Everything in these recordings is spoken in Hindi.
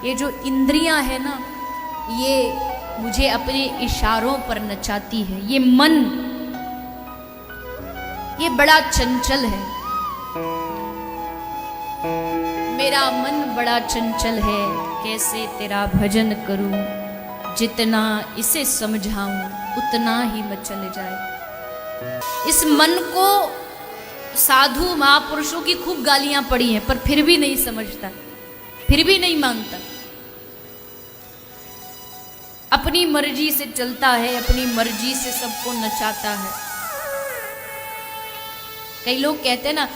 ये जो इंद्रियां है ना, ये मुझे अपने इशारों पर नचाती है। ये मन, ये बड़ा चंचल है, मेरा मन बड़ा चंचल है, कैसे तेरा भजन करूं, जितना इसे समझाऊं उतना ही मचल जाए। इस मन को साधु महापुरुषों की खूब गालियां पड़ी हैं, पर फिर भी नहीं समझता, फिर भी नहीं मानता। अपनी मर्जी से चलता है, अपनी मर्जी से सबको नचाता है। कई लोग कहते हैं ना,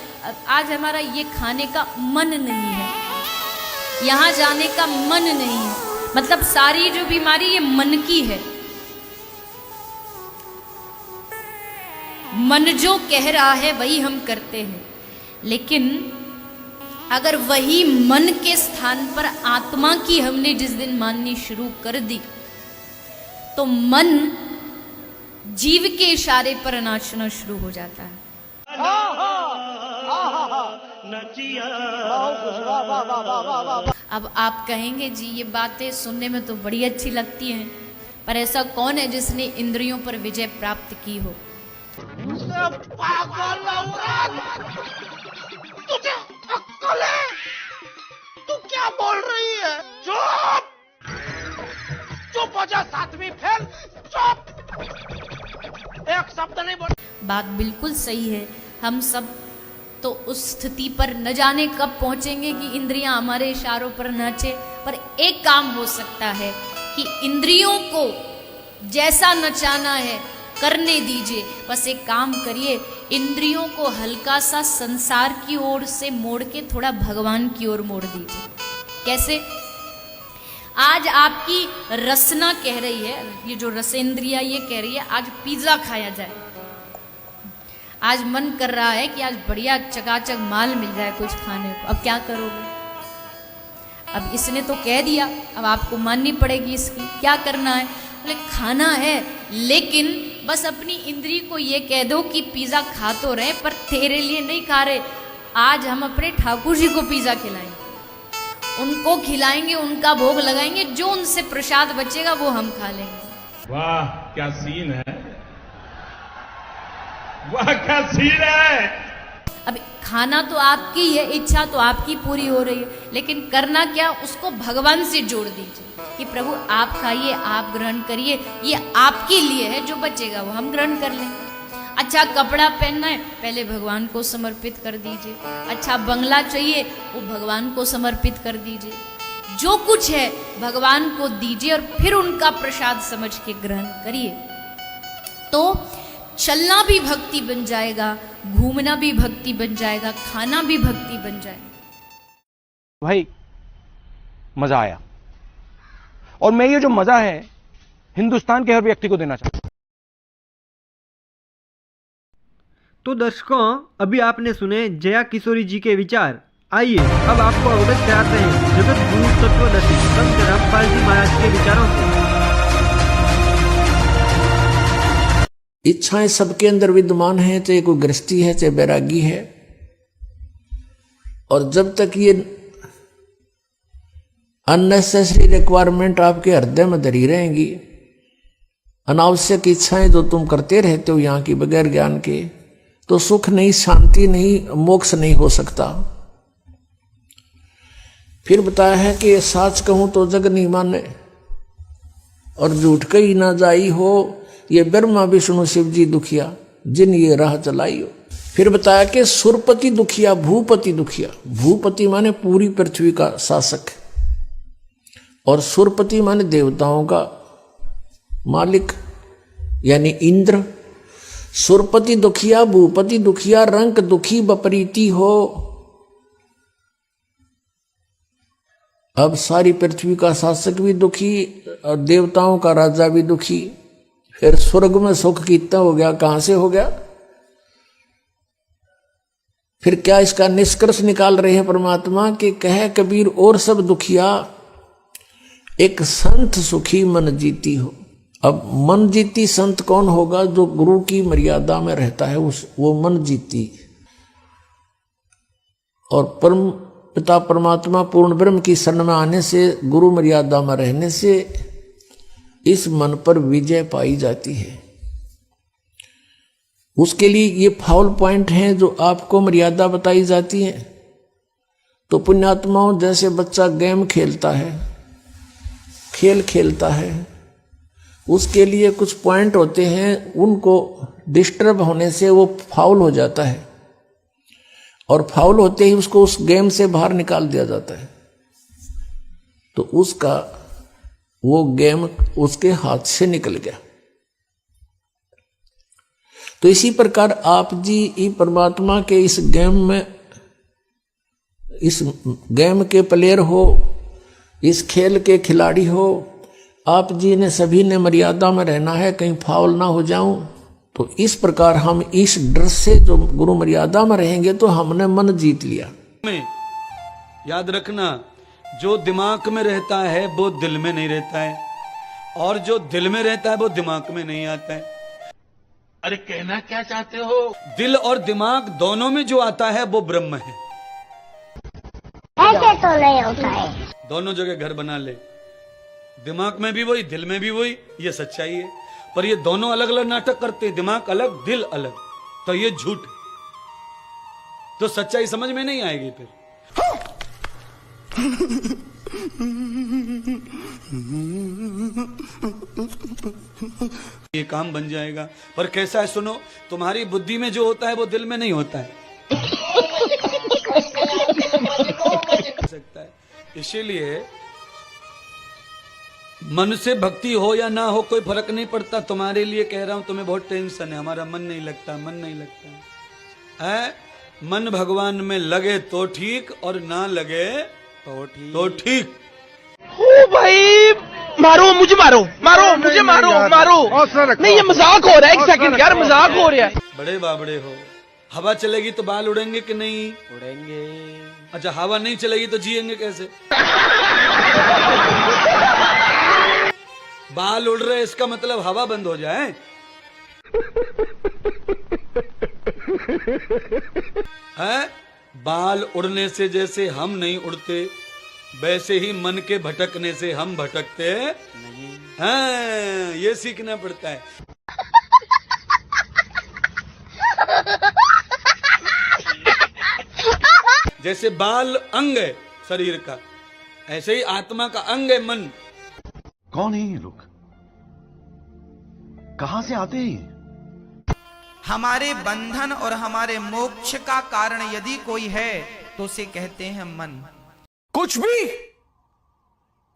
आज हमारा ये खाने का मन नहीं है, यहां जाने का मन नहीं है, मतलब सारी जो बीमारी ये मन की है। मन जो कह रहा है वही हम करते हैं, लेकिन अगर वही मन के स्थान पर आत्मा की हमने जिस दिन माननी शुरू कर दी, तो मन जीव के इशारे पर नाचना शुरू हो जाता है। अब आप कहेंगे जी ये बातें सुनने में तो बड़ी अच्छी लगती हैं, पर ऐसा कौन है जिसने इंद्रियों पर विजय प्राप्त की हो? पागल औरत, तुझे अक्ल है? तू क्या बोल रही है? चुप, चुप हो जा, सातवीं फेल, चुप, एक शब्द नहीं बोल। बात बिल्कुल सही है। हम सब तो उस स्थिति पर न जाने कब पहुंचेंगे कि इंद्रियां हमारे इशारों पर नाचे, पर एक काम हो सकता है कि इंद्रियों को जैसा नचाना है करने दीजिए। बस एक काम करिए, इंद्रियों को हल्का सा संसार की ओर से मोड़ के थोड़ा भगवान की ओर मोड़ दीजिए। कैसे? आज आपकी रसना कह रही है, ये जो रसेंद्रिया ये कह रही है आज पिज्जा खाया जाए, आज मन कर रहा है कि आज बढ़िया चकाचक माल मिल जाए कुछ खाने को। अब क्या करोगे? अब इसने तो कह दिया, अब आपको माननी पड़ेगी इसकी। क्या करना है? बोले खाना है, लेकिन बस अपनी इंद्री को ये कह दो कि पिज्जा खा तो रहे पर तेरे लिए नहीं खा रहे, आज हम अपने ठाकुर जी को पिज्जा खिलाएंगे, उनको खिलाएंगे, उनका भोग लगाएंगे, जो उनसे प्रसाद बचेगा वो हम खा लेंगे। वाह क्या सीन है, वाह क्या सीन है। अब खाना तो आपकी है, इच्छा तो आपकी पूरी हो रही है, लेकिन करना क्या? उसको भगवान से जोड़ दीजिए कि प्रभु आप खाइए, आप ग्रहण करिए, ये आपके लिए है, जो बचेगा वो हम ग्रहण कर लेंगे। अच्छा कपड़ा पहनना है, पहले भगवान को समर्पित कर दीजिए। अच्छा बंगला चाहिए, वो भगवान को समर्पित कर दीजिए। जो कुछ है भगवान को दीजिए और फिर उनका प्रसाद समझ के ग्रहण करिए, तो चलना भी भक्ति बन जाएगा, घूमना भी भक्ति बन जाएगा, खाना भी भक्ति बन जाएगा। भाई मजा आया, और मैं ये जो मजा है हिंदुस्तान के हर व्यक्ति को देना चाहता हूं। तो दर्शकों, अभी आपने सुने जया किशोरी जी के विचार। आइए अब आपको अवगत कराते हैं जगत गुरु तत्वदर्शी संत रामपाल जी महाराज के विचारों से। इच्छाएं सबके अंदर विद्यमान है, चाहे कोई गृहस्थी है चाहे बैरागी है, और जब तक ये अननेसेसरी रिक्वायरमेंट आपके हृदय में धरी रहेंगी, अनावश्यक इच्छाएं जो तुम करते रहते हो यहाँ की बगैर ज्ञान के, तो सुख नहीं, शांति नहीं, मोक्ष नहीं हो सकता। फिर बताया है कि ये साच कहूं तो जग नहीं माने, और झूठ कही ना जाई हो, ये ब्रह्मा विष्णु शिव जी दुखिया, जिन ये राह चलाई हो। फिर बताया कि सुरपति दुखिया, भूपति दुखिया। भूपति माने पूरी पृथ्वी का शासक, और सुरपति माने देवताओं का मालिक यानी इंद्र। सुरपति दुखिया, भूपति दुखिया, रंक दुखी बपरीति हो। अब सारी पृथ्वी का शासक भी दुखी और देवताओं का राजा भी दुखी। फिर स्वर्ग में सुख कितना हो गया, कहां से हो गया? फिर क्या इसका निष्कर्ष निकाल रहे हैं परमात्मा कि कहे कबीर और सब दुखिया, एक संत सुखी मन जीती हो। अब मन जीती संत कौन होगा? जो गुरु की मर्यादा में रहता है, वो मन जीती। और परम पिता परमात्मा पूर्ण ब्रह्म की शरण में आने से, गुरु मर्यादा में रहने से इस मन पर विजय पाई जाती है। उसके लिए ये फाउल पॉइंट हैं जो आपको मर्यादा बताई जाती है। तो पुण्यात्माओं, जैसे बच्चा गेम खेलता है, खेल खेलता है, उसके लिए कुछ पॉइंट होते हैं, उनको डिस्टर्ब होने से वो फाउल हो जाता है और फाउल होते ही उसको उस गेम से बाहर निकाल दिया जाता है। तो उसका वो गेम उसके हाथ से निकल गया। तो इसी प्रकार आप जी परमात्मा के इस गेम के प्लेयर हो, इस खेल के खिलाड़ी हो। आप जी ने सभी ने मर्यादा में रहना है, कहीं फाउल ना हो जाऊं। तो इस प्रकार हम इस डर से जो गुरु मर्यादा में रहेंगे तो हमने मन जीत लिया। में याद रखना, जो दिमाग में रहता है वो दिल में नहीं रहता है, और जो दिल में रहता है वो दिमाग में नहीं आता है। अरे कहना क्या चाहते हो? दिल और दिमाग दोनों में जो आता है वो ब्रह्म है। ऐसे तो नहीं होता है। दोनों जगह घर बना ले, दिमाग में भी वही, दिल में भी वही, ये सच्चाई है। पर ये दोनों अलग अलग नाटक करते हैं, दिमाग अलग, दिल अलग, तो ये झूठ है। तो सच्चाई समझ में नहीं आएगी फिर। ये काम बन जाएगा। पर कैसा है सुनो, तुम्हारी बुद्धि में जो होता है वो दिल में नहीं होता है। सकता है, इसीलिए मन से भक्ति हो या ना हो कोई फर्क नहीं पड़ता। तुम्हारे लिए कह रहा हूं, तुम्हें बहुत टेंशन है, हमारा मन नहीं लगता, मन नहीं लगता है। मन भगवान में लगे तो ठीक, और ना लगे तो ठीक। ओ भाई, मारो मुझे, मारो मारो मुझे, मारो मारो। नहीं, ये मजाक हो रहा है। एक सेकंड यार, मजाक हो रहा है। बड़े बाबड़े हो, हवा चलेगी तो बाल उड़ेंगे कि नहीं? उड़ेंगे। अच्छा, हवा नहीं चलेगी तो जिएंगे कैसे? बाल उड़ रहे, इसका मतलब हवा बंद हो जाए। है? बाल उड़ने से जैसे हम नहीं उड़ते, वैसे ही मन के भटकने से हम भटकते नहीं। हाँ, ये सीखना पड़ता है। जैसे बाल अंग है शरीर का, ऐसे ही आत्मा का अंग है मन। कौन है ये लोग? कहां से आते हैं? हमारे बंधन और हमारे मोक्ष का कारण यदि कोई है तो उसे कहते हैं मन। कुछ भी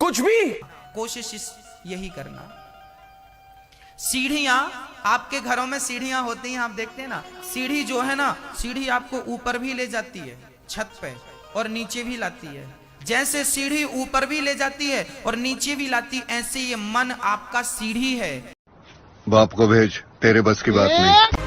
कोशिश यही करना। सीढ़ियां, आपके घरों में सीढ़ियां होती हैं, आप देखते हैं ना। सीढ़ी जो है ना, सीढ़ी आपको ऊपर भी ले जाती है छत पे, और नीचे भी लाती है। जैसे सीढ़ी ऊपर भी ले जाती है और नीचे भी लाती, ऐसे ये मन आपका सीढ़ी है। बाप को भेज, तेरे बस की बात नहीं।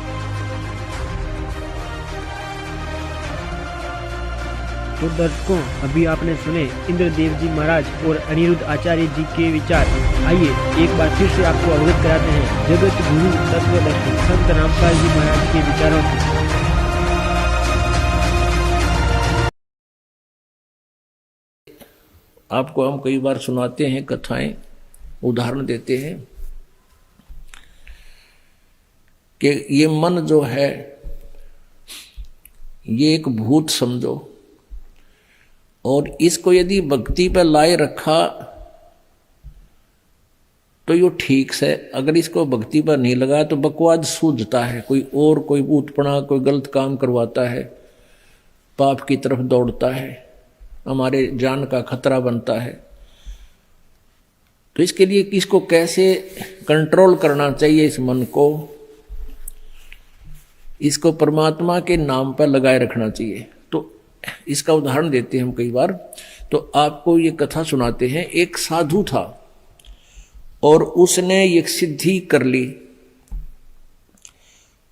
तो दर्शकों, अभी आपने सुने इंद्रदेव जी महाराज और अनिरुद्ध आचार्य जी के विचार। आइए एक बार फिर से आपको अवगत कराते हैं जगत गुरु तत्वदर्शी संत रामपाल जी महाराज के विचारों से। आपको हम कई बार सुनाते हैं कथाएं, उदाहरण देते हैं कि ये मन जो है, ये एक भूत समझो, और इसको यदि भक्ति पर लाए रखा तो ये ठीक से, अगर इसको भक्ति पर नहीं लगाया तो बकवाद सूझता है, कोई उत्पना, कोई गलत काम करवाता है, पाप की तरफ दौड़ता है, हमारे जान का खतरा बनता है। तो इसके लिए इसको कैसे कंट्रोल करना चाहिए, इस मन को, इसको परमात्मा के नाम पर लगाए रखना चाहिए। तो इसका उदाहरण देते हैं हम कई बार। तो आपको ये कथा सुनाते हैं। एक साधु था और उसने एक सिद्धि कर ली।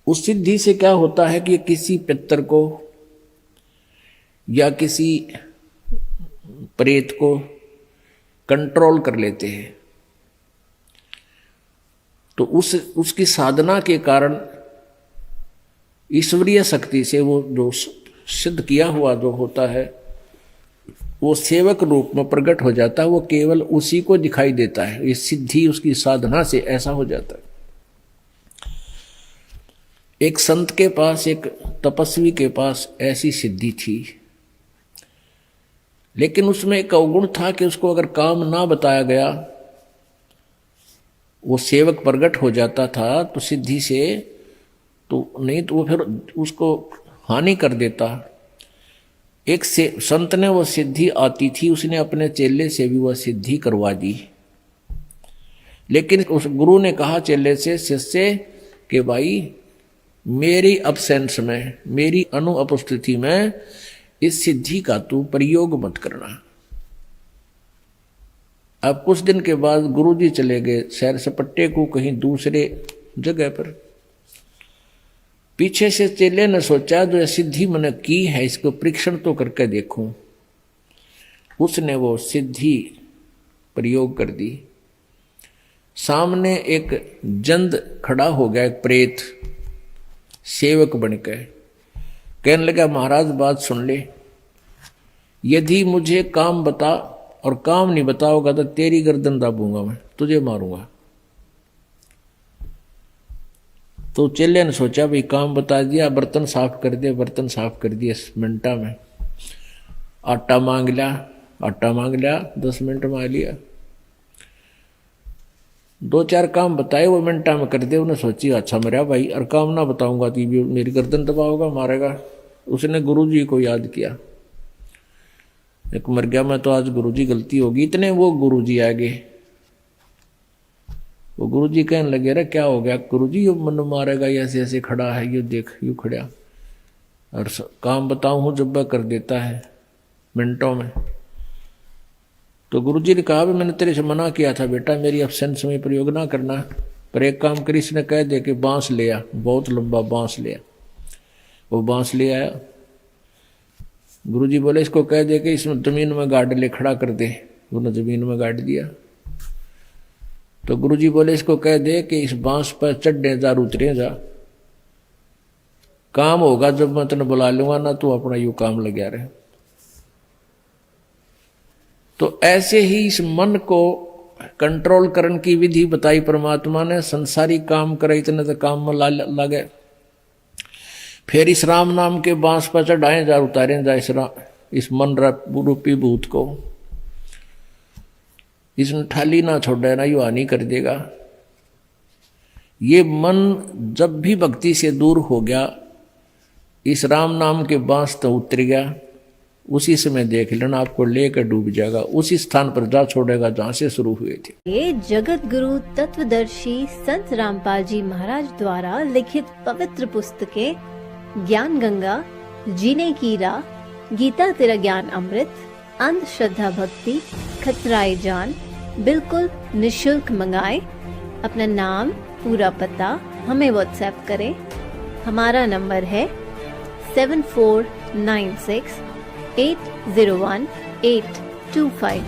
उस सिद्धि से क्या होता है कि किसी पितर को या किसी प्रेत को कंट्रोल कर लेते हैं। तो उसकी साधना के कारण ईश्वरीय शक्ति से वो जो सिद्ध किया हुआ जो होता है, वो सेवक रूप में प्रकट हो जाता है, वो केवल उसी को दिखाई देता है। ये सिद्धि उसकी साधना से ऐसा हो जाता है। एक संत के पास, एक तपस्वी के पास ऐसी सिद्धि थी, लेकिन उसमें एक अवगुण था कि उसको अगर काम ना बताया गया, वो सेवक प्रकट हो जाता था तो सिद्धि से, तो नहीं तो वो फिर उसको हानि कर देता। एक से संत ने वो सिद्धि आती थी, उसने अपने चेले से भी वह सिद्धि करवा दी, लेकिन उस गुरु ने कहा चेले से, शिष्य कि भाई मेरी अब्सेंस में, मेरी अनुपस्थिति में इस सिद्धि का तू प्रयोग मत करना। अब कुछ दिन के बाद गुरुजी चले गए सैर सपट्टे को कहीं दूसरे जगह पर। पीछे से चेले ने सोचा जो यह सिद्धि मैंने की है इसको परीक्षण तो करके देखूं। उसने वो सिद्धि प्रयोग कर दी। सामने एक जंद खड़ा हो गया, एक प्रेत सेवक बनकर, कहने लगा महाराज बात सुन ले, यदि मुझे काम बता और काम नहीं बताओगा तो तेरी गर्दन दाबूंगा, मैं तुझे मारूंगा। तो चेले ने सोचा भाई काम बता दिया, बर्तन साफ कर दिया, बर्तन साफ कर दिया मिनटा में। आटा मांग लिया 10 मिनट में आ लिया। 2-4 काम बताए वो मिनटा में कर दिया। उन्हें सोची अच्छा मेरा भाई, और काम ना बताऊंगा तो भी मेरी गर्दन दबाओगा, मारेगा। उसने गुरुजी को याद किया, एक मर गया मैं तो आज गुरुजी गलती होगी। इतने वो गुरुजी आ गए। वो गुरुजी कहने लगे अरे क्या हो गया गुरुजी, ये मन मारेगा, ऐसे ऐसे खड़ा है, ये देख यूं खड़ा, और काम बताऊं हूं जब वह कर देता है मिनटों में। तो गुरुजी ने कहा मैंने तेरे से मना किया था बेटा, मेरी एब्सेंस में प्रयोग ना करना, पर एक काम करी, इसने कह दे कि बांस ले आ, बहुत लंबा बांस ले आ। वो बांस ले आया। गुरुजी बोले इसको कह दे कि इसमें जमीन में गाड़ ले, खड़ा कर दे। उन्होंने जमीन में गाड़ दिया। तो गुरुजी बोले इसको कह दे कि इस बांस पर चढ़े जा, उतरे जा, काम होगा जब मैं तेने बुला लूंगा ना, तू अपना यू काम लगा रहे। तो ऐसे ही इस मन को कंट्रोल करने की विधि बताई परमात्मा ने। संसारी काम करे इतने तो काम में लगे, फिर इस राम नाम के बांस पर चढ़ाए जा, उतारे जा इस मन रूपी भूत को। इसने ठाली ना छोड़े ना, यू हानि कर देगा। ये मन जब भी भक्ति से दूर हो गया, इस राम नाम के बांस तो उतर गया, उसी समय देख लेना आपको लेकर डूब जाएगा, उसी स्थान पर जा छोड़ेगा जहाँ से शुरू हुए थे। ये जगत गुरु तत्वदर्शी संत रामपाल जी महाराज द्वारा लिखित पवित्र पुस्तकें ज्ञान गंगा, जीने की राह, गीता तेरा ज्ञान अमृत, अंधश्रद्धा भक्ति, खतराए जान बिल्कुल निशुल्क मंगाएं। अपना नाम पूरा पता हमें व्हाट्सएप करें। हमारा नंबर है 7496 801 825।